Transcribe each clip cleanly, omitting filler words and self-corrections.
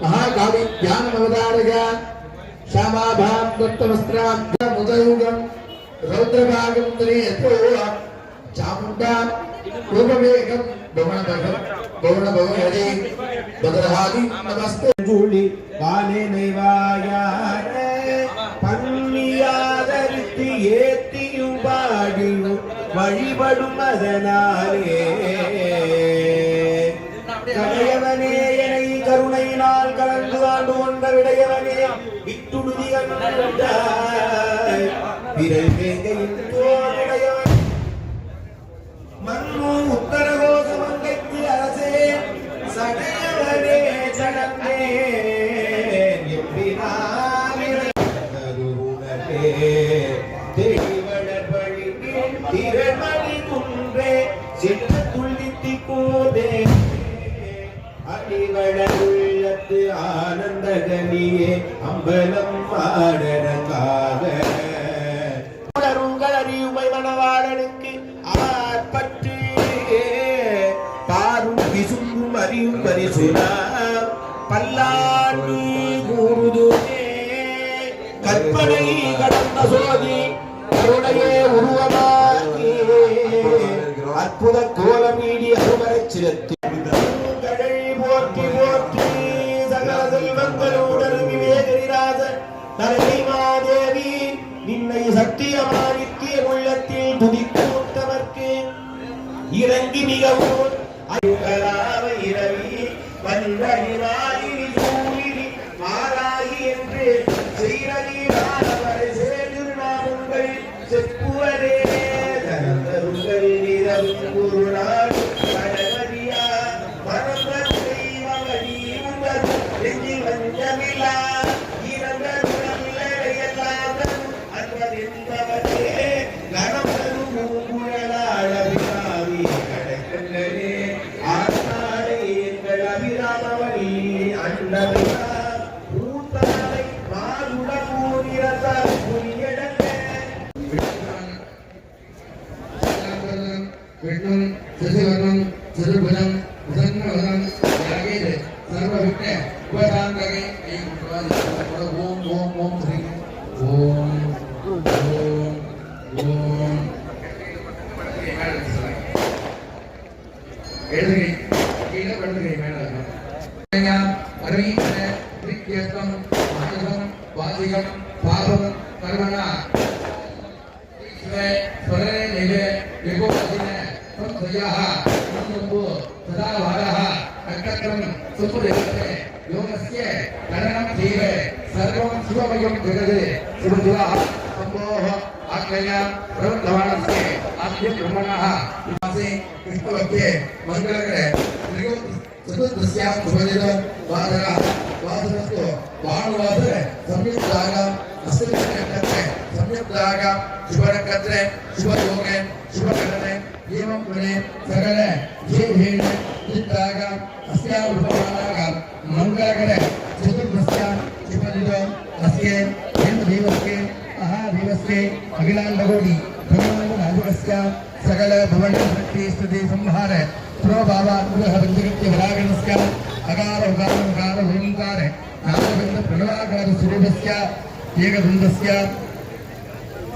महाकावी ज्ञान अवतारगा श्यामाभां दत्तवस्त्रां मुदयुगं रौद्रभागं त्रियतो चामुण्डां रूपमेकं भवनभवहरि भद्रहादि नमस्ते जूलि वाले नैवायारे पन्नियादरिति ஏத்தியும் பாடியும் வழிபடும் அதனாலே கடையவனே என்னை கருணையினால் கலந்து ஆண்டு கொண்ட விடையவனே விட்டுடுதி கண்டாய் விரல் வேங்கையின் தோளுடையவன் மண்ணு உத்தரகோச மங்கைக்கு அரசே சடையவனே சடந்தே திரமணி குன்றே சின்ன துள்ளித்தி போதே அடிவளத்து ஆனந்தகனியே அம்பலம் ஆடரங்காக உங்கள் அறிவுமை மணவாளனுக்கு ஆற்பற்று பாரும் விசும்பும் அறியும் பரிசுனா பல்லாண்டு கூறுதுமே கற்பனை கடந்த சோதி கருணையே உருவமாகி அற்புத கோலமீடி அருமரச் சிரத்தி போற்றி போற்றி சகல செல்வங்களோடு விவேகரிராஜ தலைமாதேவி நின்னை சத்தியமானித்திய உள்ளத்தில் துதிக்கூட்டவர்க்கு இறங்கி மிகவும் அயுகலாவ இரவி வந்தறிவாயி சூழினி மாறாகி என்று செய்வரை சேர்நாமங்கள் செப்புவரே தனந்தருங்கள் நிறவும் குருநாள் பரமதியா மனமத்தை மகனி உங்கள் நெஞ்சில் வஞ்சமில்லா இறந்தருளையெல்லாம் அன்பதென்பவரே கணவரும் குழலாளவிகாவி கடைக்கண்ணனே ஆத்தாடை எங்கள் அபிராமவனி அண்ணவிகா ஊத்தாடை மாதுடமூரிரத புரியடங்க விஷ்ணும் சிசுவனம் சிறுபுஜம் உசன்னவனம் யாகேது சர்வவிக்ன உபசாந்தகை ஓம் ஓம் ஓம் ஸ்ரீ ஓம் ஓம் ஓம் எழுதுகை கீழே படுத்துகை மேல அருவீன பிரிக்கேத்தம் மனசம் வாசிகம் பாபம் கர்மணா ஸ்வரே நிலே விபோதின संशयः संसम्भो सदा वारः नक्षत्रं सुपुरेते योगस्य करणं जीवे सर्वं शिवमयं जगत् शिवशिवः सम्भोः आज्ञया प्रवृद्धमानस्य आद्य ब्रह्मणः मासे कृष्णवत्ये मङ्गलकरे चतुर्दश्यां शुभदिन वादरः वादरस्तु भानुवासरे संयुक्ताग अष्टमी संयुक्ताग शुभनक्षत्रे शुभयोगे शुभकरणे एवं गुणे सकल ये भेद चित्ताग अस्यां रूपमानाग मंगलकरे चतुर्दश्यां शुभदिनो अस्ये देवस्के महादेवस्के अखिलांडकोटि ब्रह्मांड नायकस्यां सकल भुवन शक्ति स्तुति संहार प्रोभावा अनुग्रह बंधुकृत्य विरागणस्यां अकार उकार उकार ओंकार नामबिंद प्रणवाकार स्वरूपस्यां एकदुन्दस्यां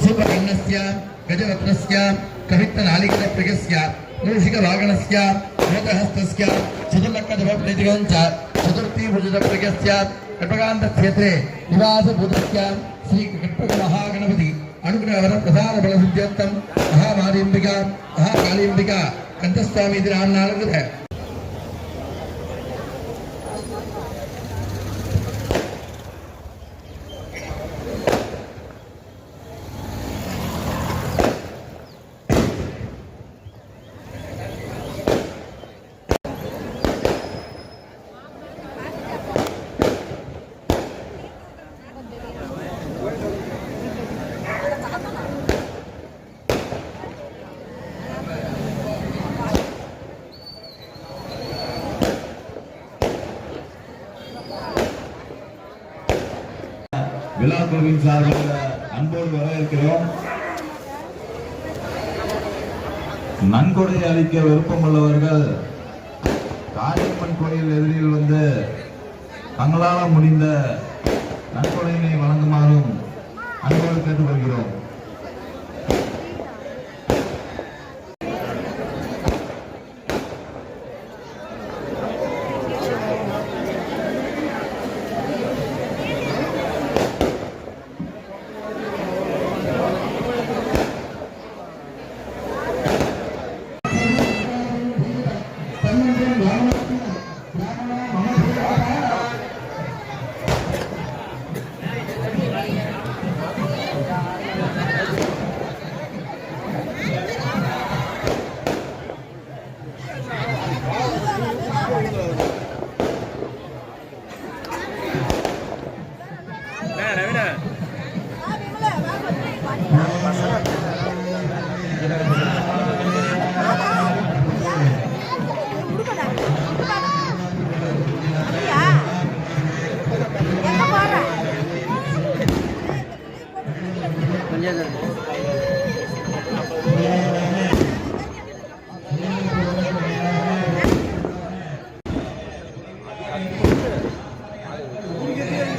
शुभकर्णस्यां गजरत्नस्यां कवित्तनालिकत प्रगस्य मूषिक वागणस्य मोदहस्तस्य चतुर्लक्कधवप्रेतिगञ्च चतुर्थी भुजत प्रगस्य कटकान्त क्षेत्रे निवास भूतस्य श्री कटक महागणपति अनुग्रहवर प्रधान बल सिद्ध्यर्थम महामारीम्बिका महाकालीम्बिका कंठस्वामी नाम नालगत விழா குழுவின் சார்பாக அன்போடு வரவேற்கிறோம். நன்கொடை அளிக்க விருப்பமுள்ளவர்கள் காளியம்மன் கோயில் எதிரில் வந்து தங்களால் முடிந்த நன்கொடையினை வழங்குமாறும் அன்போடு கேட்டுக்கொள்கிறோம்.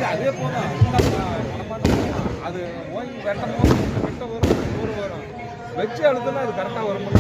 அதே போல அது ஓங்கி வெட்டமோ வெட்ட வரும் நூறு வரும் வச்சு அழுத்தினா அது கரெக்டாக வரும்.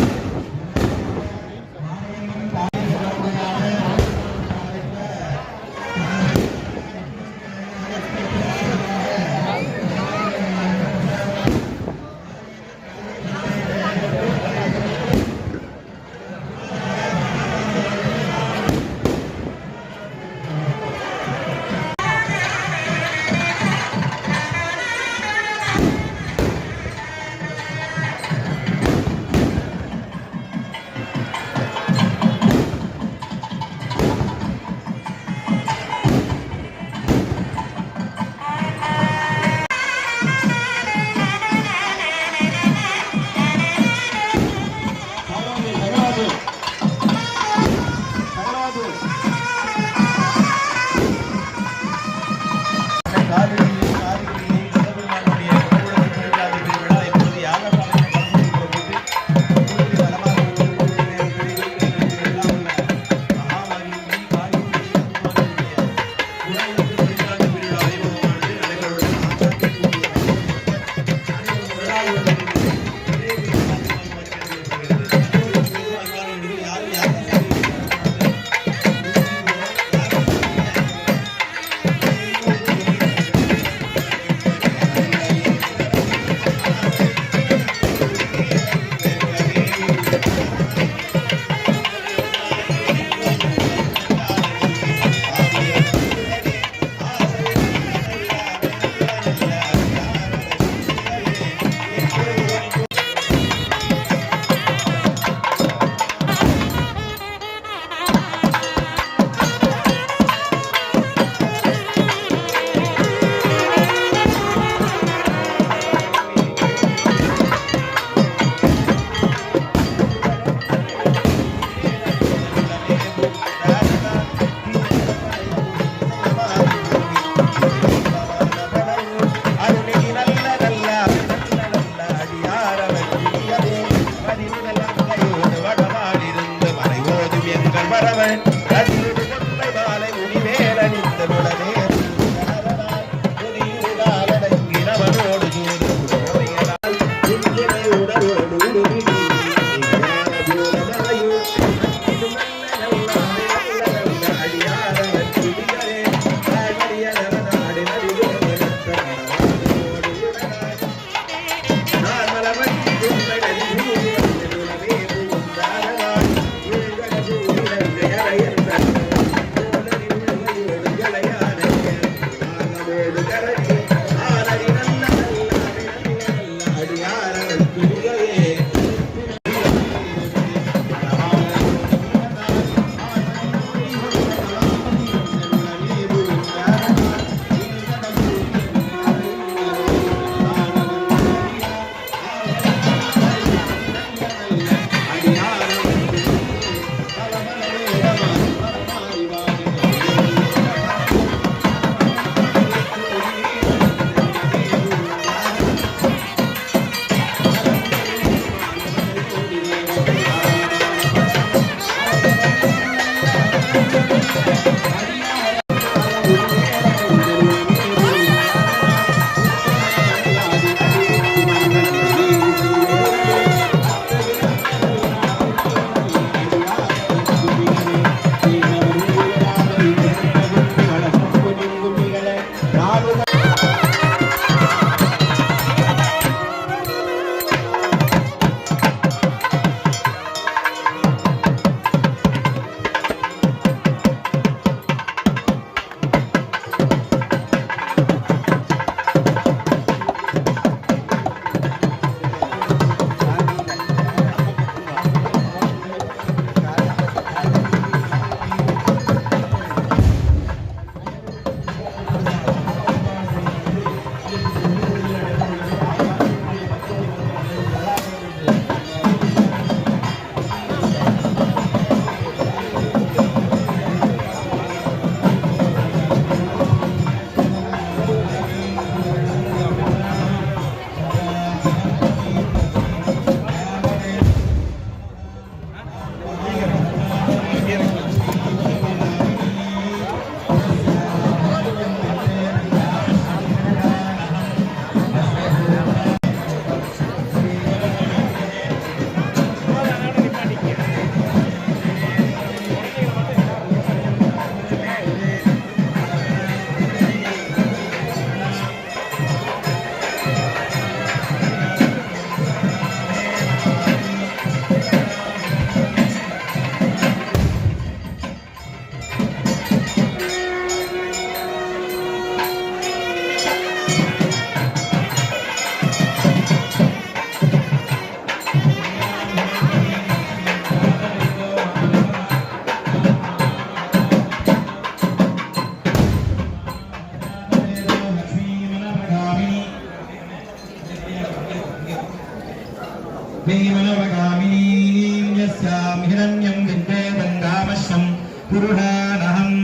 मे मनोवगामिनीं यस्यां हिरण्यं विद्वेदं कामश्यं पुरुषानहम्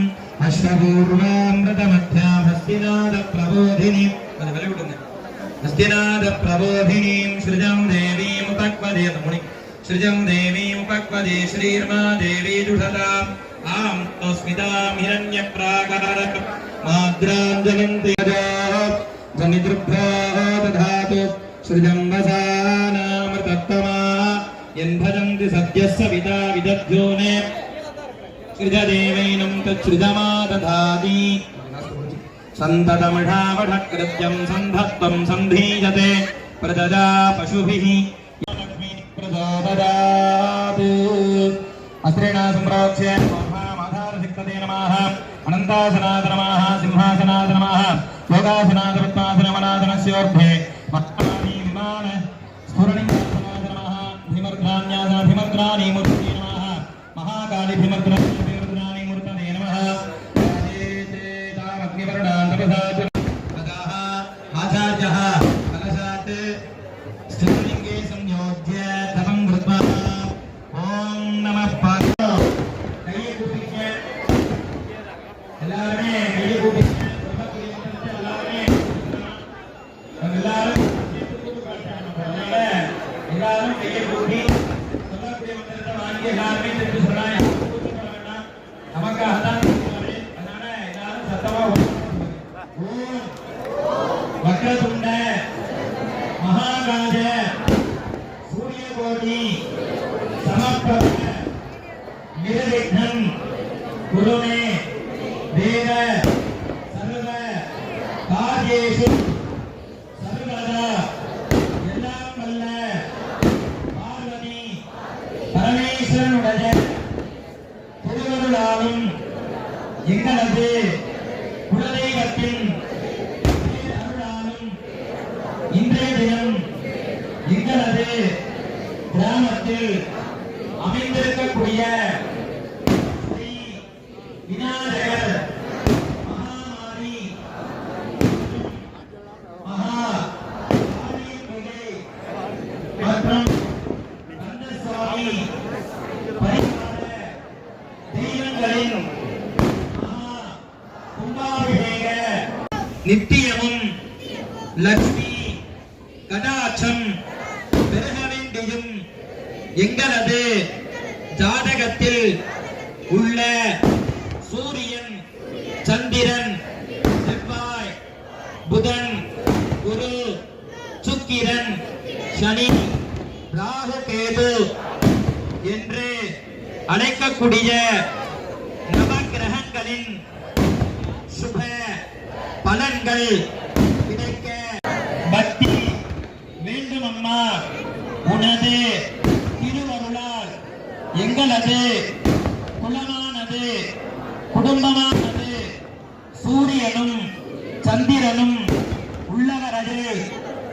अश्वपूर्वामृतमध्यां हस्तिनादप्रबोधिनीं हस्तिनादप्रबोधिनीं सृजं देवीमुपक्वदे नमुनि सृजं देवीमुपक्वदे श्रीर्मा देवी जुषताम् आं तस्मितां हिरण्यप्राकारक माद्राञ्जलन्ति जनिदृभ्यो दधातु सृजं वसानामृतत्तमा यन्भजन्ति सद्यस्य विदा विदध्योने सृजदेवैनं तच्छृजमा दधाति सन्ततमिषावढकृत्यं सन्धत्वं सन्धीयते प्रददा पशुभिः प्रचोदयात् अस्त्रेणा सम्प्रोक्ष्य महामाधारसिक्तते नमः अनन्तासनाद नमः सिंहासनाद नमः योगासनाद पद्मासनमनासनस्योर्धे महामानी विमान स्फुरणिङ्गासनाद नमः भीमर्द्राण्यासनभिमर्द्राणि मूर्तये नमः महाकाली भीमर्द्राणि मूर्तये नमः आचार्यः कलशात् स्फुरलिङ्गे संयोज्य तपं कृत्वा ॐ नमः वक्रतुण्ड महाकाय सूर्यकोटि समप्रभ निर्विघ्नं कुरु मे देव सर्व कार्येषु सर्वदा எல்லாம் வல்ல பார்வதி பரமேஸ்வரனுடைய திருவருளாலும் எங்களது குலதெய்வத்தின் அருளாலும் இன்றைய தினம் எங்களது கிராமத்தில் அமைந்திருக்கக்கூடிய ஸ்ரீ விநாயகர் மகாமாரி மகா காளியம்பிகை மற்றும் கந்தசுவாமி பரிவார தெய்வங்களின் மகா கும்பாபிஷேக நித்தியமும் லட்சுமி கடாட்சம் பெருக வேண்டியும் எங்களது ஜாதகத்தில் உள்ள சூரியன் சந்திரன் செவ்வாய் புதன் குரு சுக்கிரன் சனி ராகு கேது என்று அழைக்கக்கூடிய நவக்கிரகங்களின் சுப பலன்கள் கிடைக்க பக்தி வேண்டும் அம்மா. உனது திருவருளால் எங்களது குலமானது குடும்பமானது சூரியனும் சந்திரனும் உள்ளவரது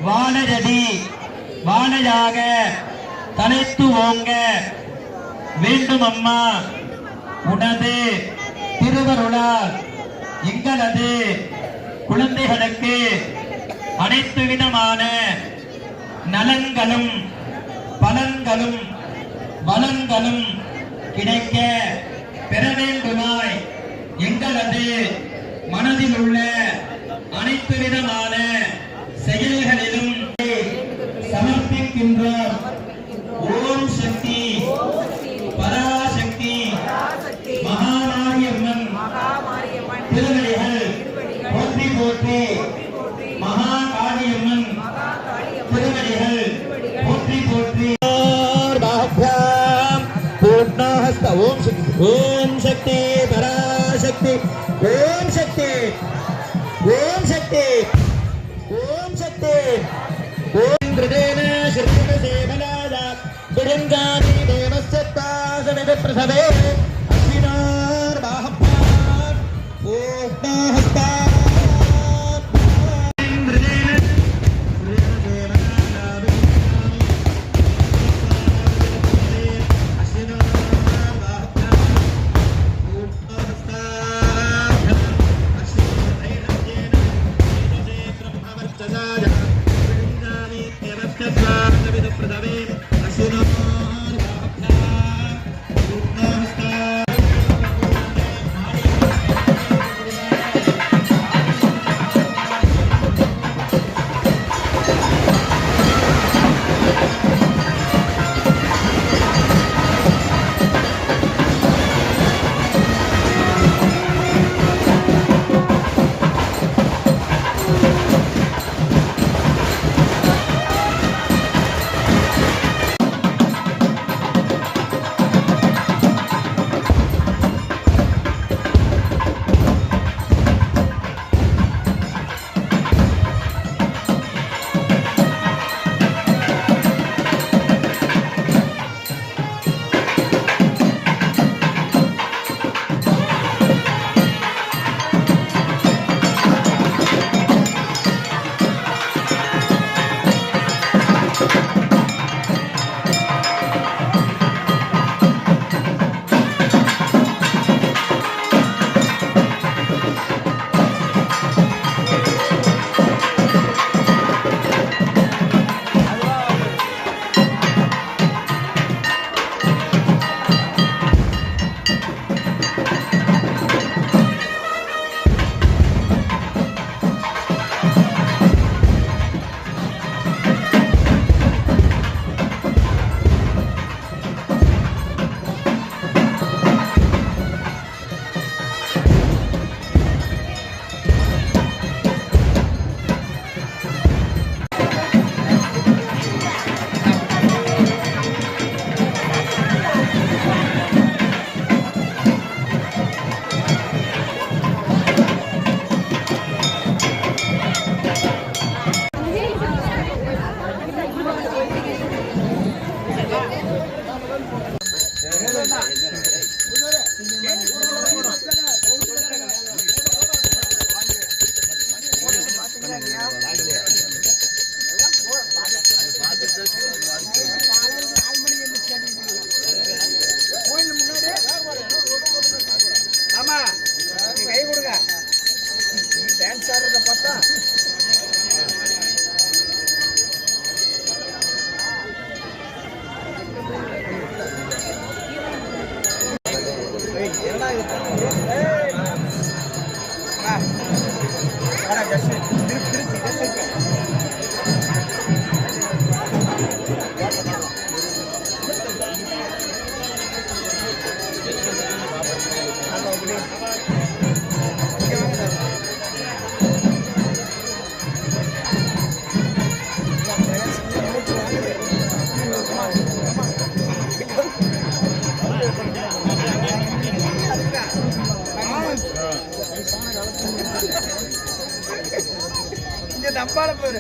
வாழஜதி வாழையாக தலைத்து ஓங்க வேண்டும் அம்மா. உனது திருவருளால் எங்களது குழந்தைகளுக்கு அனைத்து விதமான நலன்களும் பலன்களும் வளங்களும் கிடைக்க பெற வேண்டுமாய் எங்களது மனதில் உள்ள அனைத்து விதமான செயல்களிலும் சமர்ப்பிக்கின்றோம். ஓம் சக்தி பராசக்தி மகாமாரியம்மன் திருவடிகள் போற்றி போற்றி. மகா காளியம்மன் திருவடிகள் போற்றி போற்றி. ஓம் சக்தி ஓம் சக்தி பராசக்தி ஓம் சக்தி ஓம் சக்தி ஓம் சக்தி ஓம் கிருதேன ஸ்ரீம சேவலாய துரங்காதி தேவஸ்ய தாசனக பிரசவே அஸ்வினார் பாஹப்பார் ஓக்னாஹஸ்தா பிரதவே டான்ஸ் ஆடுறத பார்த்தா என்ன இங்க நம்பால போயிரு